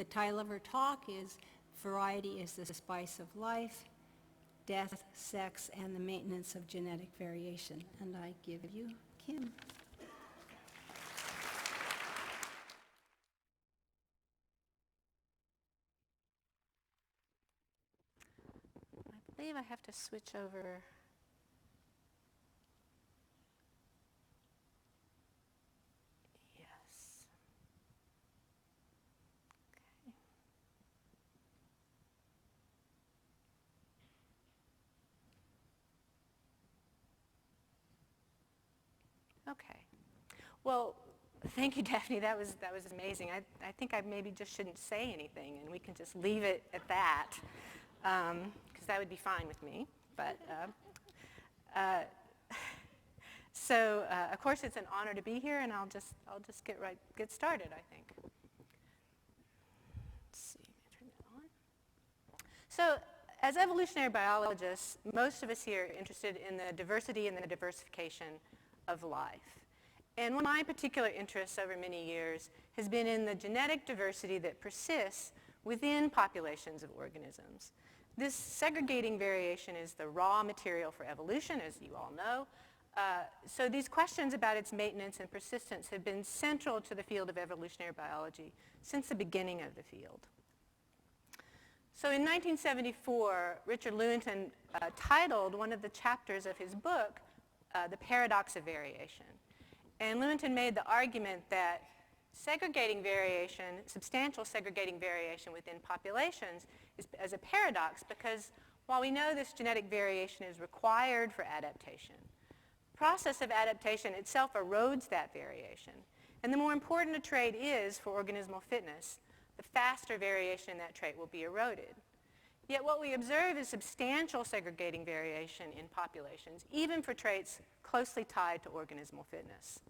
The title of her talk is Variety is the Spice of Life, Death, Sex, and the Maintenance of Genetic Variation. And I give you Kim. I believe I have to switch over. Yes. Okay. Well, thank you, Daphne. That was amazing. I think I maybe just shouldn't say anything, and we can just leave it at that, because that would be fine with me. But so, of course, it's an honor to be here, and I'll just get started, I think. Let's see. Turn that on. So, as evolutionary biologists, most of us here are interested in the diversity and the diversification of life. And one of my particular interests over many years has been in the genetic diversity that persists within populations of organisms. This segregating variation is the raw material for evolution, as you all know. So these questions about its maintenance and persistence have been central to the field of evolutionary biology since the beginning of the field. So in 1974, Richard Lewontin titled one of the chapters of his book, The Paradox of Variation. And Lewontin made the argument that segregating variation, substantial segregating variation within populations is as a paradox, because while we know this genetic variation is required for adaptation, the process of adaptation itself erodes that variation. And the more important a trait is for organismal fitness, the faster variation in that trait will be eroded. Yet what we observe is substantial segregating variation in populations, even for traits closely tied to organismal fitness.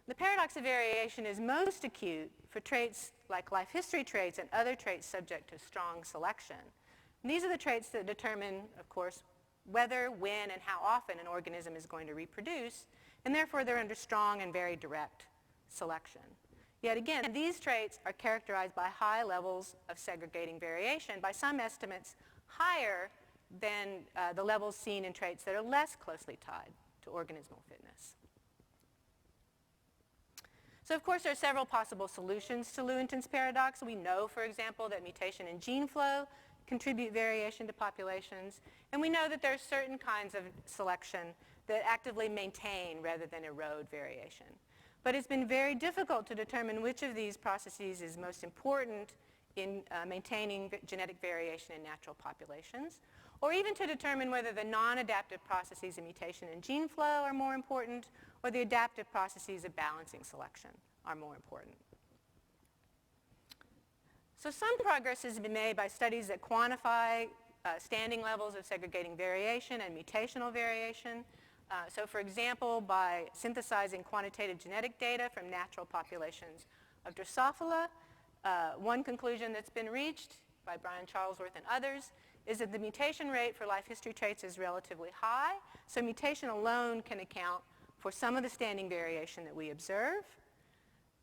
The paradox of variation is most acute for traits like life history traits and other traits subject to strong selection. And these are the traits that determine, of course, whether, when, and how often an organism is going to reproduce, and therefore they're under strong and very direct selection. Yet again, these traits are characterized by high levels of segregating variation, by some estimates higher than the levels seen in traits that are less closely tied to organismal fitness. So of course there are several possible solutions to Lewontin's paradox. We know, for example, that mutation and gene flow contribute variation to populations, and we know that there are certain kinds of selection that actively maintain rather than erode variation. But it's been very difficult to determine which of these processes is most important in maintaining genetic variation in natural populations, or even to determine whether the non-adaptive processes of mutation and gene flow are more important, or the adaptive processes of balancing selection are more important. So some progress has been made by studies that quantify standing levels of segregating variation and mutational variation. So for example, by synthesizing quantitative genetic data from natural populations of Drosophila, one conclusion that's been reached by Brian Charlesworth and others is that the mutation rate for life history traits is relatively high. So mutation alone can account for some of the standing variation that we observe.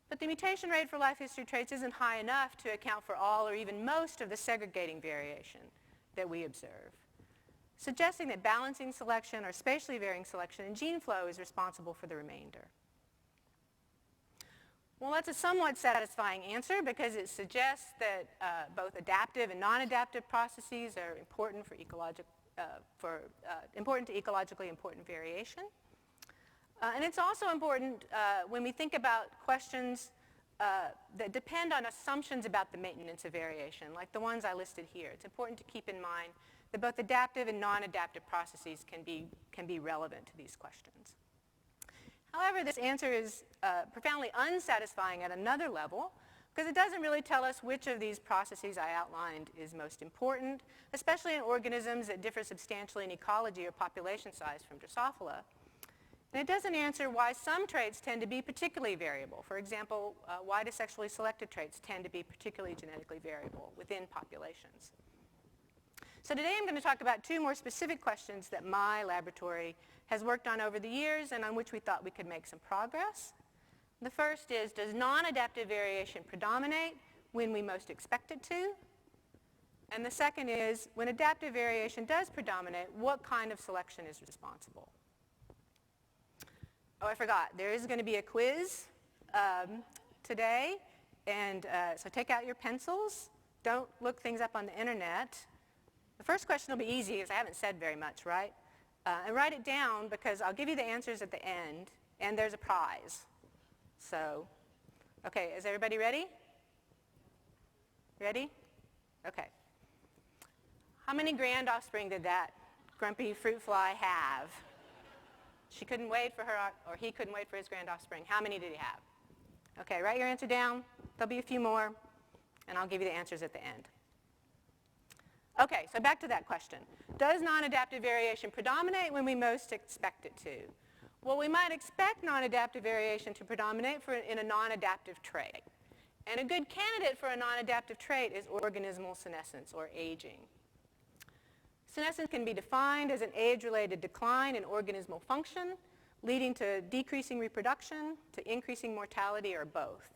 But the mutation rate for life history traits isn't high enough to account for all or even most of the segregating variation that we observe, suggesting that balancing selection or spatially varying selection in gene flow is responsible for the remainder. Well, that's a somewhat satisfying answer because it suggests that both adaptive and non-adaptive processes are important for important to ecologically important variation. And it's also important when we think about questions that depend on assumptions about the maintenance of variation, like the ones I listed here. It's important to keep in mind that both adaptive and non-adaptive processes can be relevant to these questions. However, this answer is profoundly unsatisfying at another level because it doesn't really tell us which of these processes I outlined is most important, especially in organisms that differ substantially in ecology or population size from Drosophila. And it doesn't answer why some traits tend to be particularly variable. For example, why do sexually selected traits tend to be particularly genetically variable within populations? So today I'm going to talk about two more specific questions that my laboratory has worked on over the years and on which we thought we could make some progress. The first is, does non-adaptive variation predominate when we most expect it to? And the second is, when adaptive variation does predominate, what kind of selection is responsible? Oh, I forgot. There is going to be a quiz today. And so take out your pencils. Don't look things up on the internet. The first question will be easy because I haven't said very much, right? And write it down because I'll give you the answers at the end. And there's a prize. So, okay, is everybody ready? Ready? Okay. How many grand offspring did that grumpy fruit fly have? She couldn't wait for her, or he couldn't wait for his grand offspring. How many did he have? Okay, write your answer down. There'll be a few more, and I'll give you the answers at the end. Okay, so back to that question. Does non-adaptive variation predominate when we most expect it to? Well, we might expect non-adaptive variation to predominate in a non-adaptive trait. And a good candidate for a non-adaptive trait is organismal senescence, or aging. Senescence can be defined as an age-related decline in organismal function, leading to decreasing reproduction, to increasing mortality, or both.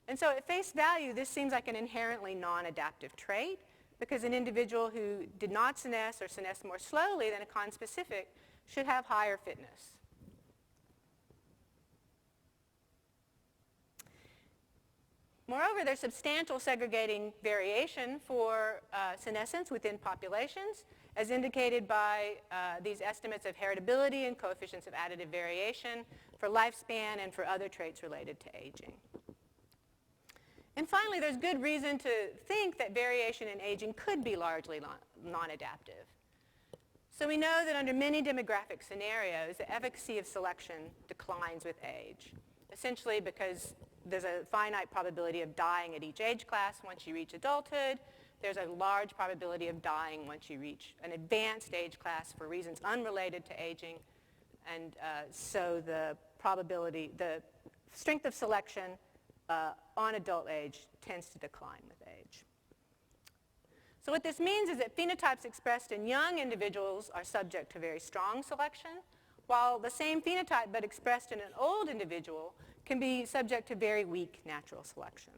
And so at face value, this seems like an inherently non-adaptive trait because an individual who did not senesce or senesced more slowly than a conspecific should have higher fitness. Moreover, there's substantial segregating variation for senescence within populations, as indicated by these estimates of heritability and coefficients of additive variation for lifespan and for other traits related to aging. And finally, there's good reason to think that variation in aging could be largely non-adaptive. So we know that under many demographic scenarios, the efficacy of selection declines with age, essentially because there's a finite probability of dying at each age class once you reach adulthood. There's a large probability of dying once you reach an advanced age class for reasons unrelated to aging. And so the strength of selection on adult age tends to decline with age. So what this means is that phenotypes expressed in young individuals are subject to very strong selection, while the same phenotype but expressed in an old individual can be subject to very weak natural selection.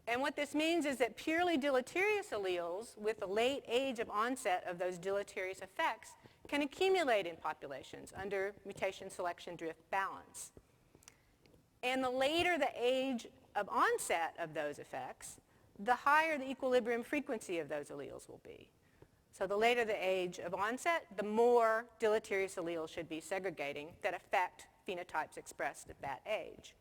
And what this means is that purely deleterious alleles with the late age of onset of those deleterious effects can accumulate in populations under mutation selection drift balance. And the later the age of onset of those effects, the higher the equilibrium frequency of those alleles will be. So the later the age of onset, the more deleterious alleles should be segregating that affect phenotypes expressed at that age.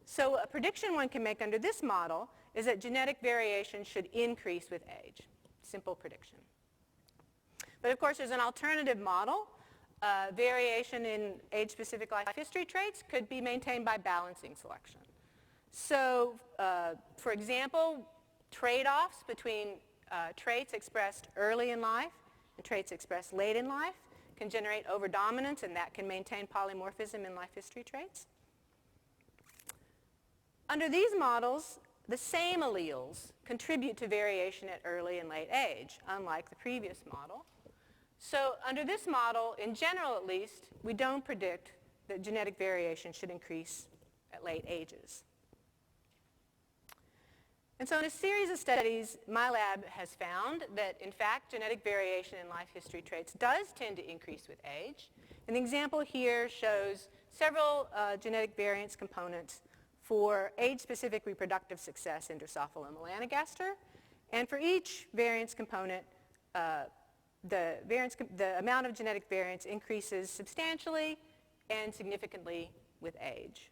So a prediction one can make under this model is that genetic variation should increase with age. Simple prediction. But of course, there's an alternative model. Variation in age-specific life history traits could be maintained by balancing selection. So, for example, trade-offs between traits expressed early in life and traits expressed late in life can generate overdominance, and that can maintain polymorphism in life history traits. Under these models, the same alleles contribute to variation at early and late age, unlike the previous model. So under this model, in general at least, we don't predict that genetic variation should increase at late ages. And so in a series of studies, my lab has found that, in fact, genetic variation in life history traits does tend to increase with age. An example here shows several genetic variance components for age-specific reproductive success in Drosophila melanogaster. And for each variance component, the amount of genetic variance increases substantially and significantly with age.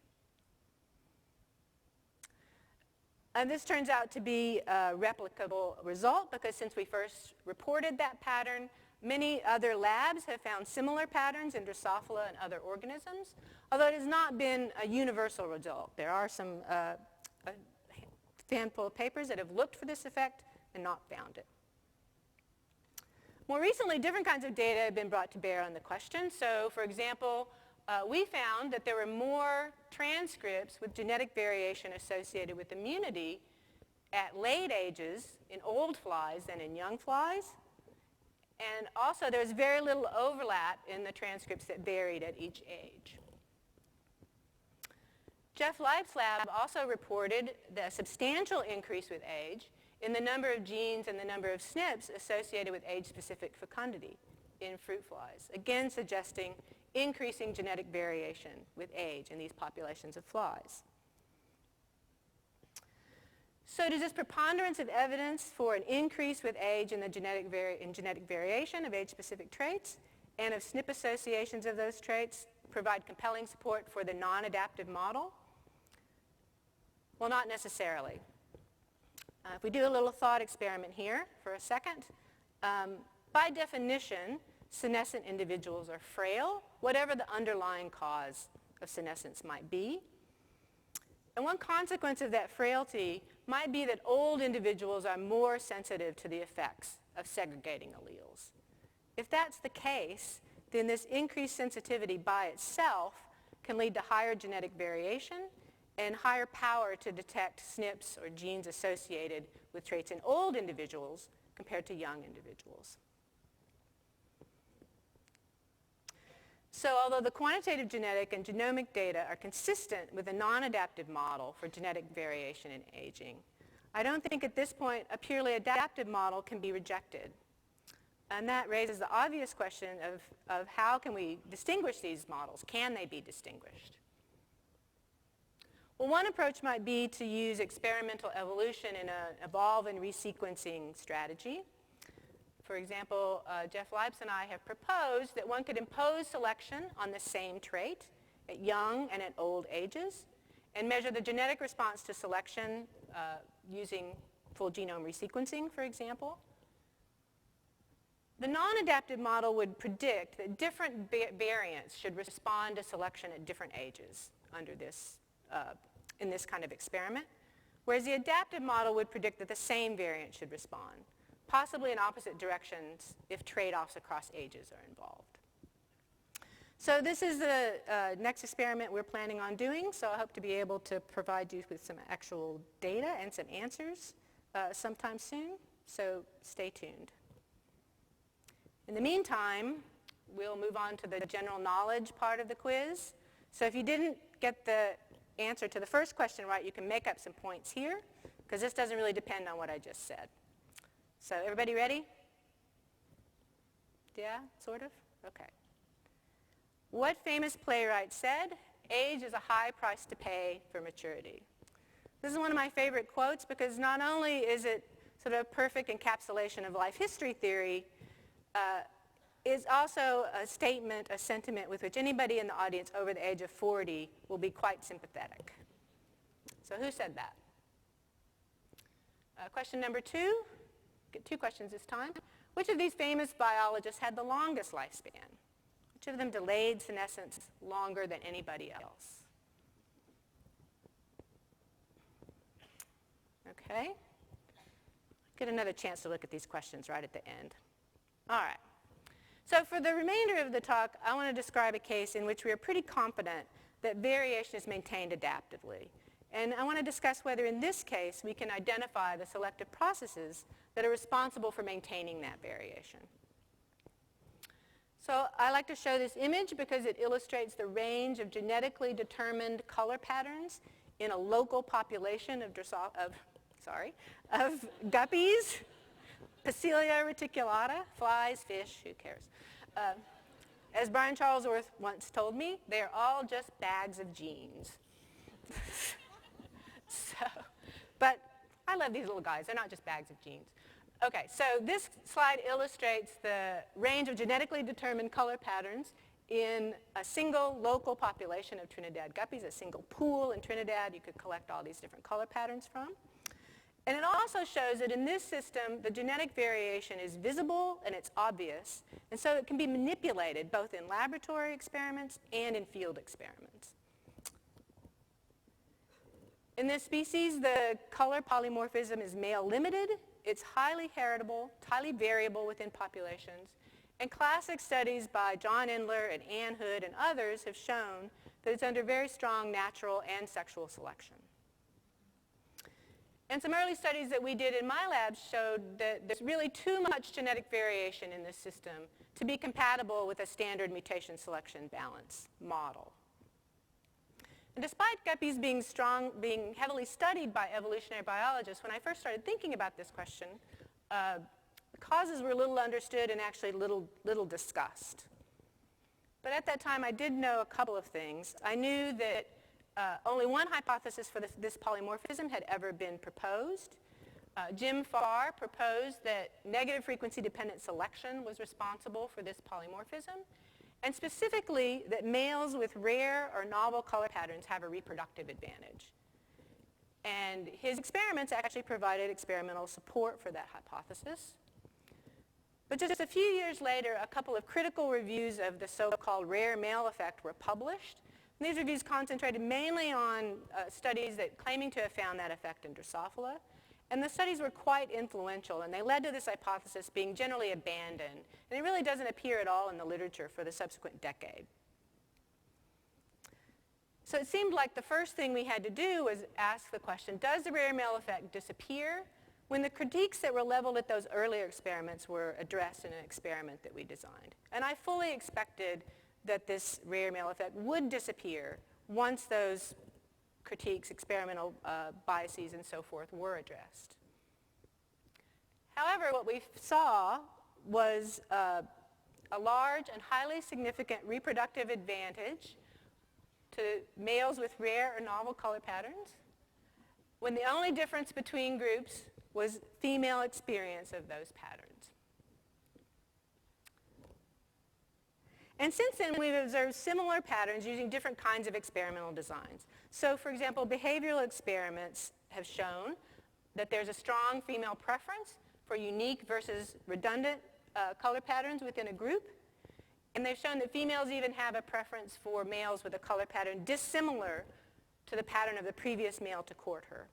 And this turns out to be a replicable result because since we first reported that pattern, many other labs have found similar patterns in Drosophila and other organisms, although it has not been a universal result. There are some a handful of papers that have looked for this effect and not found it. More recently, different kinds of data have been brought to bear on the question. So, for example, we found that there were more transcripts with genetic variation associated with immunity at late ages in old flies than in young flies. And also, there's very little overlap in the transcripts that varied at each age. Jeff Leib's lab also reported the substantial increase with age in the number of genes and the number of SNPs associated with age-specific fecundity in fruit flies, again suggesting increasing genetic variation with age in these populations of flies. So does this preponderance of evidence for an increase with age in the genetic variation of age-specific traits and of SNP associations of those traits provide compelling support for the non-adaptive model? Well, not necessarily. If we do a little thought experiment here for a second, by definition, senescent individuals are frail, whatever the underlying cause of senescence might be. And one consequence of that frailty might be that old individuals are more sensitive to the effects of segregating alleles. If that's the case, then this increased sensitivity by itself can lead to higher genetic variation and higher power to detect SNPs or genes associated with traits in old individuals compared to young individuals. So although the quantitative genetic and genomic data are consistent with a non-adaptive model for genetic variation in aging, I don't think at this point a purely adaptive model can be rejected. And that raises the obvious question of how can we distinguish these models? Can they be distinguished? Well, one approach might be to use experimental evolution in an evolve and resequencing strategy. For example, Jeff Leibs and I have proposed that one could impose selection on the same trait at young and at old ages and measure the genetic response to selection using full genome resequencing, for example. The non-adaptive model would predict that different variants should respond to selection at different ages under this, in this kind of experiment, whereas the adaptive model would predict that the same variant should respond, possibly in opposite directions if trade-offs across ages are involved. So this is the next experiment we're planning on doing, so I hope to be able to provide you with some actual data and some answers sometime soon, so stay tuned. In the meantime, we'll move on to the general knowledge part of the quiz. So if you didn't get the answer to the first question right, you can make up some points here, because this doesn't really depend on what I just said. So everybody ready? Yeah, sort of? Okay. What famous playwright said, "Age is a high price to pay for maturity"? This is one of my favorite quotes because not only is it sort of a perfect encapsulation of life history theory, is also a statement, a sentiment with which anybody in the audience over the age of 40 will be quite sympathetic. So who said that? Question number 2. Get 2 questions this time. Which of these famous biologists had the longest lifespan? Which of them delayed senescence longer than anybody else? Okay. Get another chance to look at these questions right at the end. All right. So for the remainder of the talk, I want to describe a case in which we are pretty confident that variation is maintained adaptively. And I want to discuss whether in this case we can identify the selective processes that are responsible for maintaining that variation. So I like to show this image because it illustrates the range of genetically determined color patterns in a local population of guppies, Pasilia reticulata, flies, fish, who cares? As Brian Charlesworth once told me, they're all just bags of genes. But I love these little guys. They're not just bags of genes. Okay, so this slide illustrates the range of genetically determined color patterns in a single local population of Trinidad guppies, a single pool in Trinidad you could collect all these different color patterns from. And it also shows that in this system, the genetic variation is visible and it's obvious, and so it can be manipulated both in laboratory experiments and in field experiments. In this species, the color polymorphism is male limited. It's highly heritable, highly variable within populations, and classic studies by John Endler and Ann Hood and others have shown that it's under very strong natural and sexual selection. And some early studies that we did in my lab showed that there's really too much genetic variation in this system to be compatible with a standard mutation selection balance model. And despite guppies being heavily studied by evolutionary biologists, when I first started thinking about this question, causes were little understood and actually little discussed. But at that time, I did know a couple of things. I knew that only one hypothesis for this polymorphism had ever been proposed. Jim Farr proposed that negative frequency-dependent selection was responsible for this polymorphism, and specifically that males with rare or novel color patterns have a reproductive advantage. And his experiments actually provided experimental support for that hypothesis. But just a few years later, a couple of critical reviews of the so-called rare male effect were published. And these reviews concentrated mainly on studies that claiming to have found that effect in Drosophila. And the studies were quite influential, and they led to this hypothesis being generally abandoned. And it really doesn't appear at all in the literature for the subsequent decade. So it seemed like the first thing we had to do was ask the question, does the rare male effect disappear when the critiques that were leveled at those earlier experiments were addressed in an experiment that we designed? And I fully expected that this rare male effect would disappear once those critiques, experimental biases, and so forth were addressed. However, what we saw was a large and highly significant reproductive advantage to males with rare or novel color patterns, when the only difference between groups was female experience of those patterns. And since then, we've observed similar patterns using different kinds of experimental designs. So, for example, behavioral experiments have shown that there's a strong female preference for unique versus redundant color patterns within a group. And they've shown that females even have a preference for males with a color pattern dissimilar to the pattern of the previous male to court her.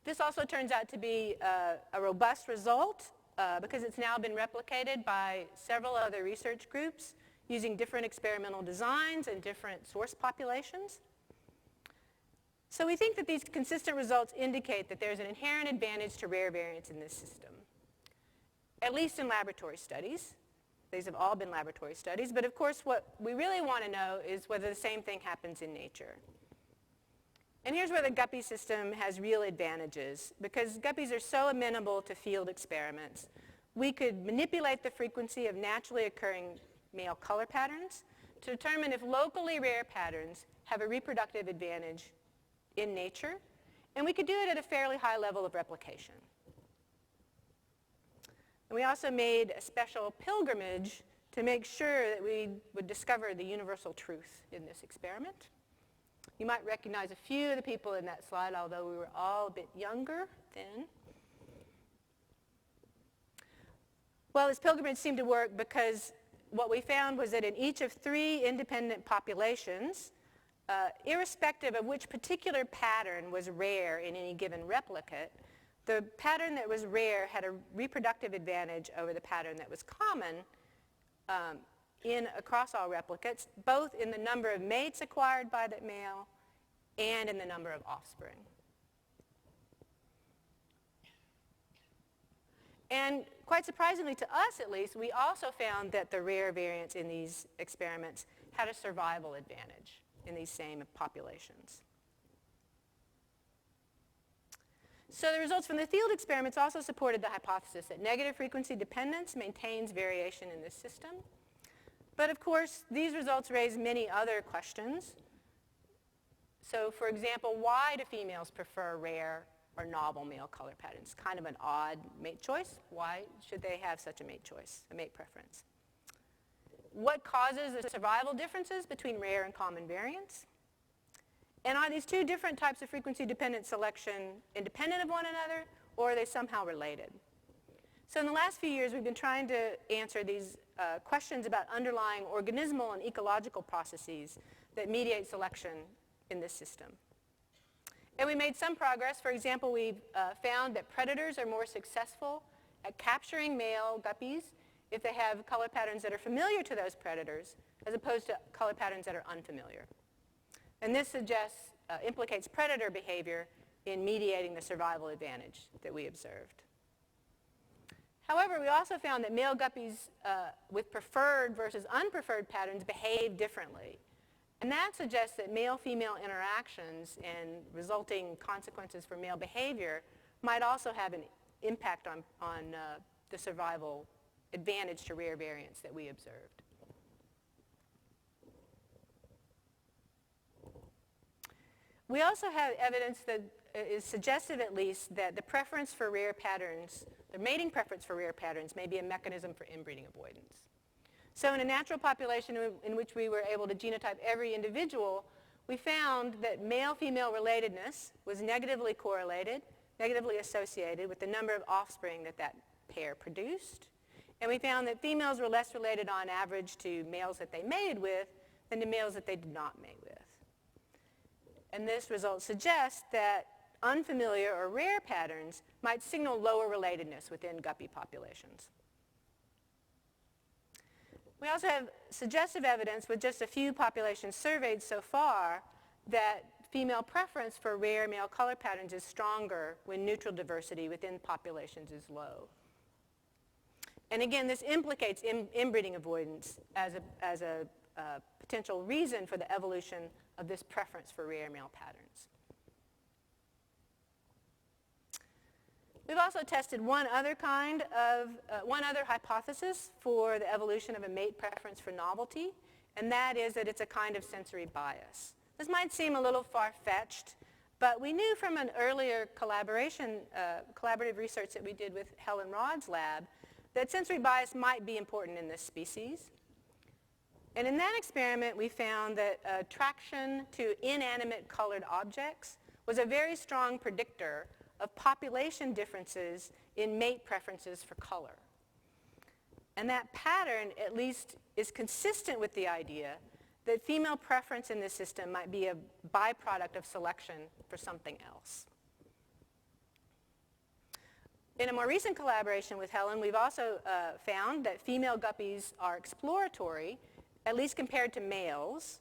This also turns out to be a robust result because it's now been replicated by several other research groups using different experimental designs and different source populations. So we think that these consistent results indicate that there's an inherent advantage to rare variants in this system, at least in laboratory studies. These have all been laboratory studies, but of course what we really want to know is whether the same thing happens in nature. And here's where the guppy system has real advantages. Because guppies are so amenable to field experiments, we could manipulate the frequency of naturally occurring male color patterns to determine if locally rare patterns have a reproductive advantage in nature, and we could do it at a fairly high level of replication. And we also made a special pilgrimage to make sure that we would discover the universal truth in this experiment. You might recognize a few of the people in that slide, although we were all a bit younger then. Well, this pilgrimage seemed to work because what we found was that in each of 3 independent populations, irrespective of which particular pattern was rare in any given replicate, the pattern that was rare had a reproductive advantage over the pattern that was common across all replicates, both in the number of mates acquired by that male and in the number of offspring. And quite surprisingly to us, at least, we also found that the rare variants in these experiments had a survival advantage in these same populations. So the results from the field experiments also supported the hypothesis that negative frequency dependence maintains variation in this system. But of course, these results raise many other questions. So for example, why do females prefer rare or novel male color patterns? Kind of an odd mate choice. Why should they have such a mate choice, a mate preference? What causes the survival differences between rare and common variants? And are these 2 different types of frequency-dependent selection independent of one another, or are they somehow related? So in the last few years, we've been trying to answer these questions about underlying organismal and ecological processes that mediate selection in this system. And we made some progress. For example, we've found that predators are more successful at capturing male guppies if they have color patterns that are familiar to those predators, as opposed to color patterns that are unfamiliar. And this implicates predator behavior in mediating the survival advantage that we observed. However, we also found that male guppies with preferred versus unpreferred patterns behave differently. And that suggests that male-female interactions and resulting consequences for male behavior might also have an impact on the survival advantage to rare variants that we observed. We also have evidence that is suggestive, at least, that the preference for rare patterns, the mating preference for rare patterns, may be a mechanism for inbreeding avoidance. So in a natural population in which we were able to genotype every individual, we found that male-female relatedness was negatively correlated, negatively associated with the number of offspring that that pair produced. And we found that females were less related on average to males that they mated with than to males that they did not mate with. And this result suggests that unfamiliar or rare patterns might signal lower relatedness within guppy populations. We also have suggestive evidence with just a few populations surveyed so far that female preference for rare male color patterns is stronger when neutral diversity within populations is low. And again, this implicates inbreeding avoidance as a potential reason for the evolution of this preference for rare male patterns. We've also tested one other hypothesis for the evolution of a mate preference for novelty, and that is that it's a kind of sensory bias. This might seem a little far-fetched, but we knew from an earlier collaborative research that we did with Helen Rod's lab that sensory bias might be important in this species. And in that experiment, we found that attraction to inanimate colored objects was a very strong predictor of population differences in mate preferences for color. And that pattern, at least, is consistent with the idea that female preference in this system might be a byproduct of selection for something else. In a more recent collaboration with Helen, we've also found that female guppies are exploratory, at least compared to males,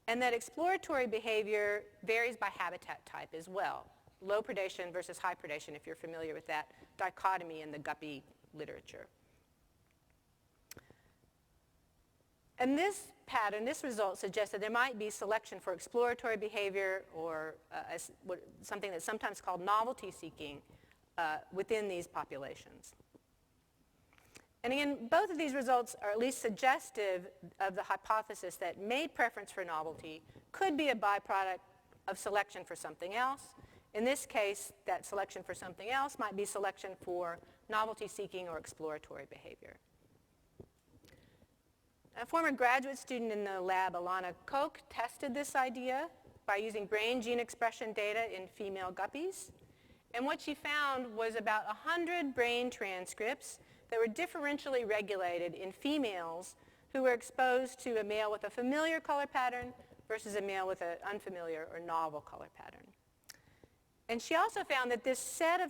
and that exploratory behavior varies by habitat type as well. Low predation versus high predation, if you're familiar with that dichotomy in the guppy literature. And this pattern, this result suggests that there might be selection for exploratory behavior or something that's sometimes called novelty seeking within these populations. And again, both of these results are at least suggestive of the hypothesis that mate preference for novelty could be a byproduct of selection for something else. In this case, that selection for something else might be selection for novelty seeking or exploratory behavior. A former graduate student in the lab, Alana Koch, tested this idea by using brain gene expression data in female guppies. And what she found was about 100 brain transcripts that were differentially regulated in females who were exposed to a male with a familiar color pattern versus a male with an unfamiliar or novel color pattern. And she also found that this set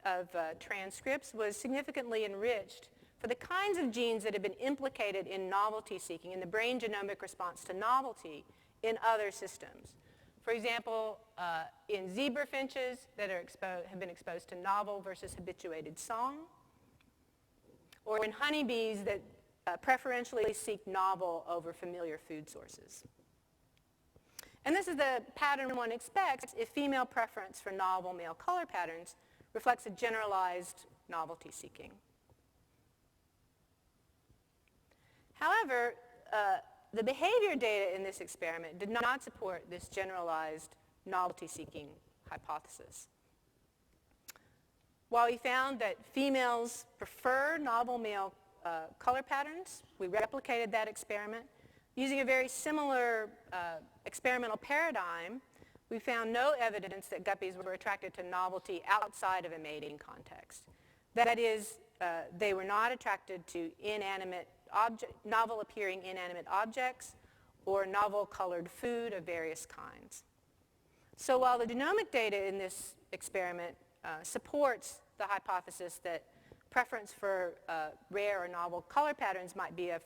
of transcripts was significantly enriched for the kinds of genes that have been implicated in novelty seeking, in the brain genomic response to novelty in other systems. For example, in zebra finches that have been exposed to novel versus habituated song, or in honeybees that preferentially seek novel over familiar food sources. And this is the pattern one expects if female preference for novel male color patterns reflects a generalized novelty seeking. However, the behavior data in this experiment did not support this generalized novelty seeking hypothesis. While we found that females prefer novel male color patterns, we replicated that experiment. Using a very similar experimental paradigm, we found no evidence that guppies were attracted to novelty outside of a mating context. That is, they were not attracted to novel appearing inanimate objects or novel colored food of various kinds. So while the genomic data in this experiment supports the hypothesis that preference for rare or novel color patterns might be a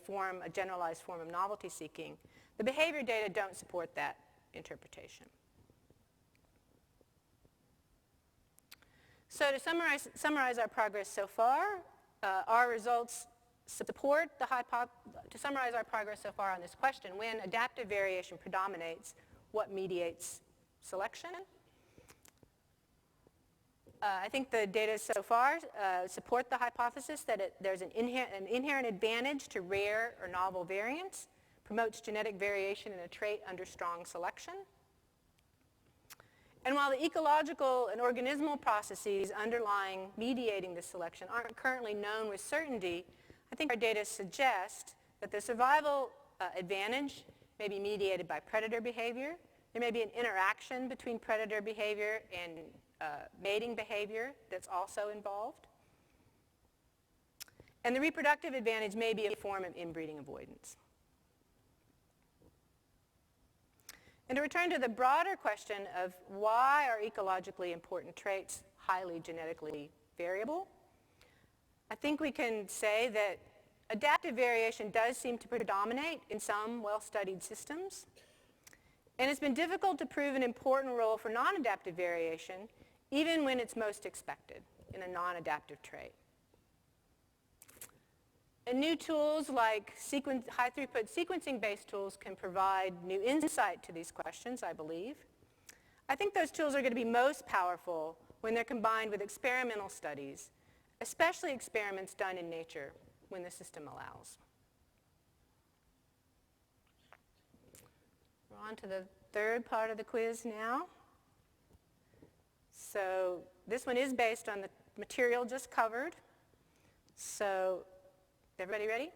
generalized form of novelty seeking, the behavior data don't support that interpretation. So to summarize our progress so far, our results support the to summarize our progress so far on this question, when adaptive variation predominates, what mediates selection? I think the data so far support the hypothesis that there's an inherent advantage to rare or novel variants, promotes genetic variation in a trait under strong selection. And while the ecological and organismal processes underlying mediating this selection aren't currently known with certainty, I think our data suggest that the survival advantage may be mediated by predator behavior. There may be an interaction between predator behavior and mating behavior that's also involved. And the reproductive advantage may be a form of inbreeding avoidance. And to return to the broader question of why are ecologically important traits highly genetically variable, I think we can say that adaptive variation does seem to predominate in some well-studied systems. And it's been difficult to prove an important role for non-adaptive variation, even when it's most expected in a non-adaptive trait. And new tools like high-throughput sequencing-based tools can provide new insight to these questions, I believe. I think those tools are going to be most powerful when they're combined with experimental studies, especially experiments done in nature when the system allows. We're on to the third part of the quiz now. So this one is based on the material just covered. So everybody ready?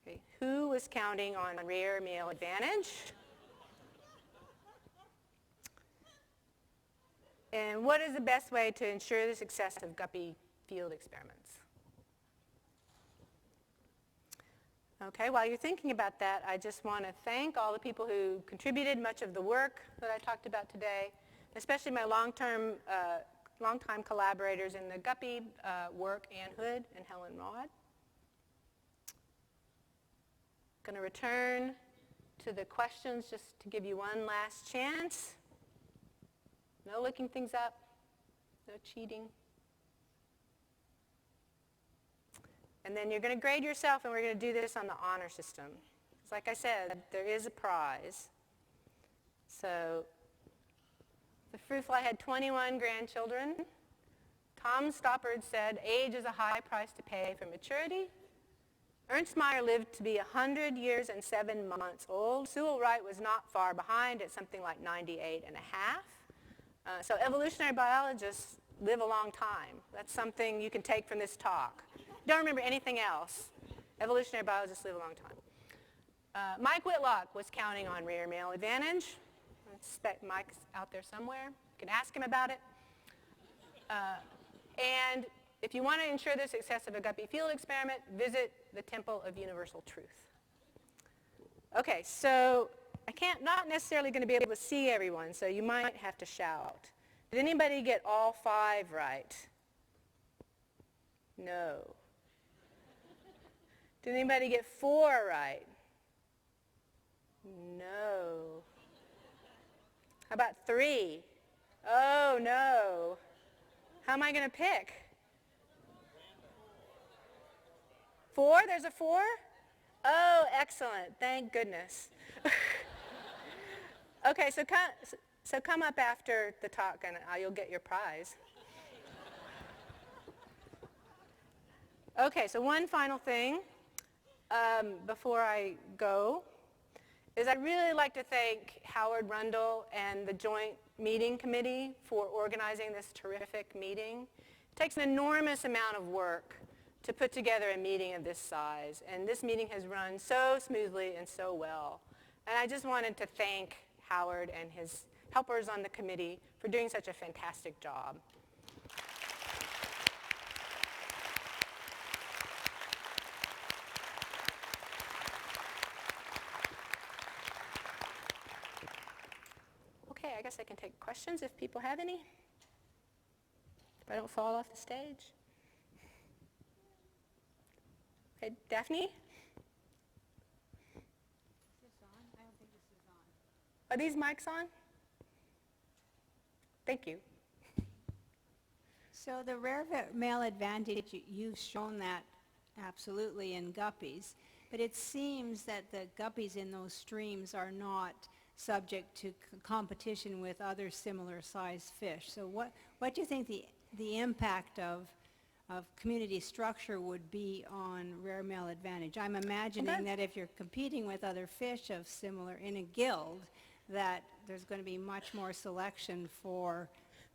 Okay. Who was counting on rare male advantage? And what is the best way to ensure the success of guppy field experiments? Okay, while you're thinking about that, I just want to thank all the people who contributed much of the work that I talked about today, especially my longtime collaborators in the guppy work, Ann Hood and Helen Rod. Going to return to the questions just to give you one last chance. No looking things up, no cheating. And then you're going to grade yourself, and we're going to do this on the honor system. Because like I said, there is a prize. So the fruit fly had 21 grandchildren. Tom Stoppard said, age is a high price to pay for maturity. Ernst Mayr lived to be 100 years and 7 months old. Sewell Wright was not far behind at something like 98 and a half. So evolutionary biologists live a long time. That's something you can take from this talk. Don't remember anything else. Evolutionary biologists live a long time. Mike Whitlock was counting on rare male advantage. I suspect Mike's out there somewhere. You can ask him about it. And if you want to ensure the success of a guppy field experiment, visit the Temple of Universal Truth. Okay, so not necessarily going to be able to see everyone, so you might have to shout. Did anybody get all 5 right? No. Did anybody get 4 right? No. How about 3? Oh, no. How am I going to pick? 4? There's a 4? Oh, excellent. Thank goodness. Okay, so come up after the talk, and you'll get your prize. Okay, so one final thing before I go is I'd really like to thank Howard Rundle and the Joint Meeting Committee for organizing this terrific meeting. It takes an enormous amount of work to put together a meeting of this size, and this meeting has run so smoothly and so well. And I just wanted to thank Howard and his helpers on the committee for doing such a fantastic job. Okay, I guess I can take questions if people have any. If I don't fall off the stage. Okay, Daphne? Is this on? I don't think this is on. Are these mics on? Thank you. So the rare male advantage, you've shown that absolutely in guppies, but it seems that the guppies in those streams are not subject to competition with other similar sized fish. So what do you think the impact of community structure would be on rare male advantage? I'm imagining that if you're competing with other fish of similar in a guild, that there's going to be much more selection for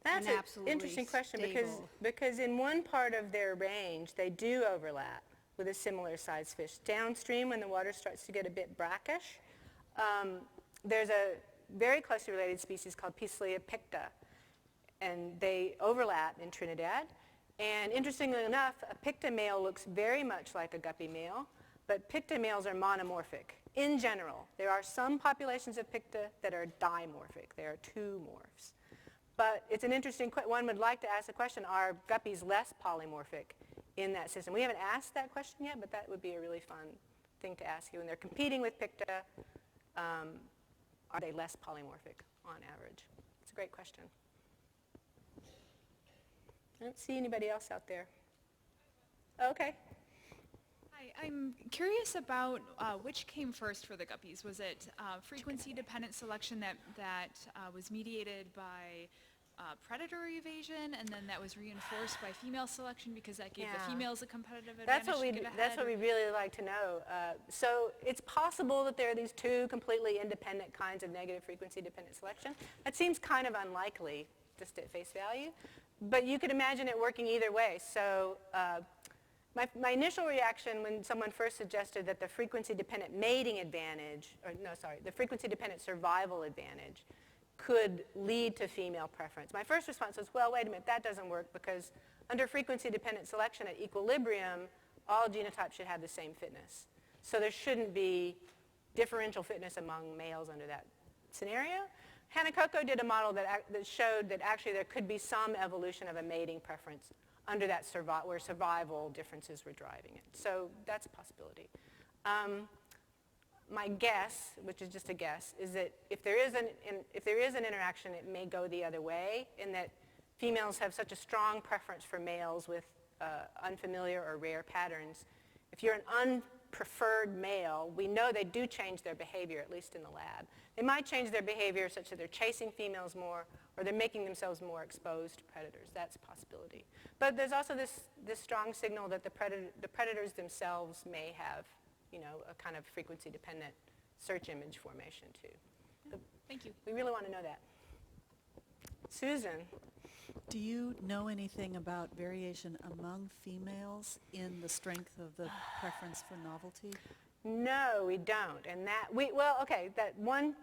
That's an an absolutely interesting question stable. because in one part of their range, they do overlap with a similar sized fish. Downstream, when the water starts to get a bit brackish, there's a very closely related species called Poecilia picta, and they overlap in Trinidad. And interestingly enough, a picta male looks very much like a guppy male, but picta males are monomorphic. In general, there are some populations of picta that are dimorphic. There are two morphs. But it's an interesting question. One would like to ask the question, are guppies less polymorphic in that system? We haven't asked that question yet, but that would be a really fun thing to ask you. When they're competing with picta, are they less polymorphic on average? It's a great question. I don't see anybody else out there. Okay. Hi, I'm curious about which came first for the guppies. Was it frequency-dependent selection that was mediated by predator evasion, and then that was reinforced by female selection because that gave the females a competitive advantage to get ahead? That's what we'd really like to know. So it's possible that there are these two completely independent kinds of negative frequency-dependent selection. That seems kind of unlikely, just at face value. But you could imagine it working either way. So my initial reaction when someone first suggested that the frequency-dependent mating advantage, the frequency-dependent survival advantage could lead to female preference. My first response was, well, wait a minute, that doesn't work because under frequency-dependent selection at equilibrium, all genotypes should have the same fitness. So there shouldn't be differential fitness among males under that scenario. Hanakoko did a model that showed that actually there could be some evolution of a mating preference under that where survival differences were driving it. So that's a possibility. My guess, which is just a guess, is that if there is an interaction, it may go the other way, in that females have such a strong preference for males with unfamiliar or rare patterns. If you're an unpreferred male, we know they do change their behavior, at least in the lab. They might change their behavior such that they're chasing females more, or they're making themselves more exposed to predators. That's a possibility. But there's also this strong signal that the predators themselves may have, a kind of frequency-dependent search image formation too. So Thank you. we really want to know that. Susan. Do you know anything about variation among females in the strength of the preference for novelty? No, we don't. And that that one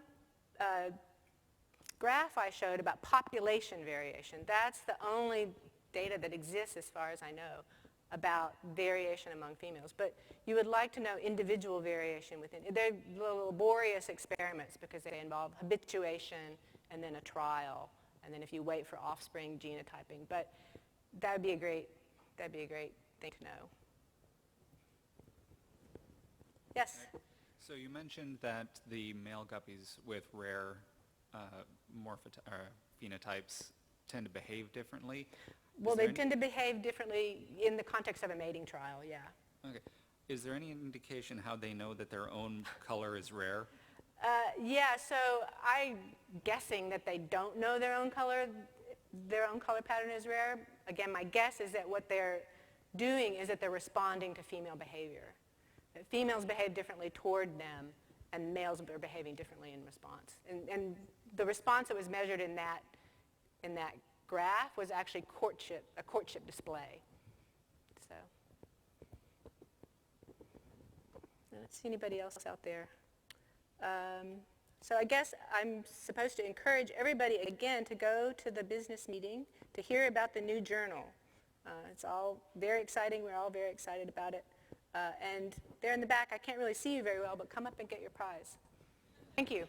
graph I showed about population variation, that's the only data that exists as far as I know about variation among females. But you would like to know individual variation within. They're laborious experiments because they involve habituation and then a trial, and then if you wait for offspring genotyping. But that'd be a great thing to know. Yes? So you mentioned that the male guppies with rare phenotypes tend to behave differently. Well, they tend to behave differently in the context of a mating trial, yeah. Okay. Is there any indication how they know that their own color is rare? Yeah, so I'm guessing that they don't know their own color pattern is rare. Again, my guess is that what they're doing is that they're responding to female behavior. That females behave differently toward them, and males are behaving differently in response. And the response that was measured in that graph was actually a courtship display. So I don't see anybody else out there. So I guess I'm supposed to encourage everybody again to go to the business meeting to hear about the new journal. It's all very exciting. We're all very excited about it. And there in the back, I can't really see you very well, but come up and get your prize. Thank you.